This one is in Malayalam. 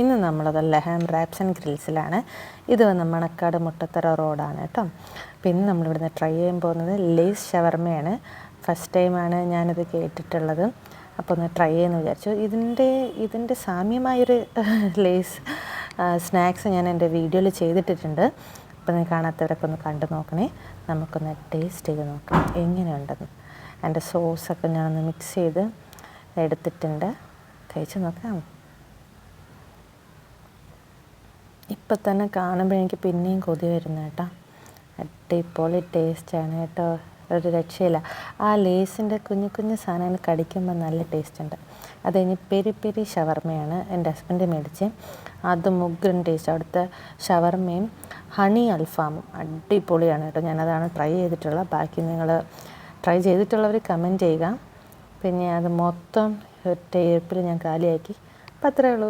ഇന്ന് നമ്മളത് ലഹാം റാപ്സ് ആൻഡ് ഗ്രിൽസിലാണ്. ഇത് വന്ന് മണക്കാട് മുട്ടത്തറ റോഡാണ് കേട്ടോ. പിന്നെ നമ്മളിവിടുന്ന് ട്രൈ ചെയ്യാൻ പോകുന്നത് ലേസ് ഷവർമയാണ്. ഫസ്റ്റ് ടൈമാണ് ഞാനിത് കേട്ടിട്ടുള്ളത്. അപ്പോൾ ഒന്ന് ട്രൈ ചെയ്യുമെന്ന് വിചാരിച്ചു. ഇതിൻ്റെ സാമ്യമായൊരു ലേസ് സ്നാക്സ് ഞാൻ എൻ്റെ വീഡിയോയിൽ ചെയ്തിട്ടിട്ടുണ്ട്. അപ്പോൾ നിങ്ങൾ കാണാത്തവരൊക്കെ ഒന്ന് കണ്ടു നോക്കണേ. നമുക്കൊന്ന് ടേസ്റ്റ് ചെയ്ത് നോക്കാം എങ്ങനെയുണ്ടെന്ന്. എൻ്റെ സോസൊക്കെ ഞാനൊന്ന് മിക്സ് ചെയ്ത് എടുത്തിട്ടുണ്ട്. കഴിച്ച് നോക്കാം. ഇപ്പം തന്നെ കാണുമ്പോൾ എനിക്ക് പിന്നെയും കൊതി വരുന്നു കേട്ടോ. അടിപൊളി ടേസ്റ്റാണ് കേട്ടോ, ഒരു രക്ഷയില്ല. ആ ലേസിൻ്റെ കുഞ്ഞു കുഞ്ഞു സാധനങ്ങൾ കടിക്കുമ്പോൾ നല്ല ടേസ്റ്റ് ഉണ്ട്. അത് കഴിഞ്ഞ് പെരി പെരി ഷവർമയാണ് എൻ്റെ ഹസ്ബൻഡ് മേടിച്ച്. അത് മുഗ്രൻ ടേസ്റ്റ്. അവിടുത്തെ ഷവർമയും ഹണി അൽഫാമും അടിപൊളിയാണ് കേട്ടോ. ഞാനതാണ് ട്രൈ ചെയ്തിട്ടുള്ളത്. ബാക്കി നിങ്ങൾ ട്രൈ ചെയ്തിട്ടുള്ളവർ കമൻറ്റ് ചെയ്യുക. പിന്നെ അത് മൊത്തം ടേപ്പിൽ ഞാൻ കാലിയാക്കി. അപ്പം അത്രയേ ഉള്ളൂ.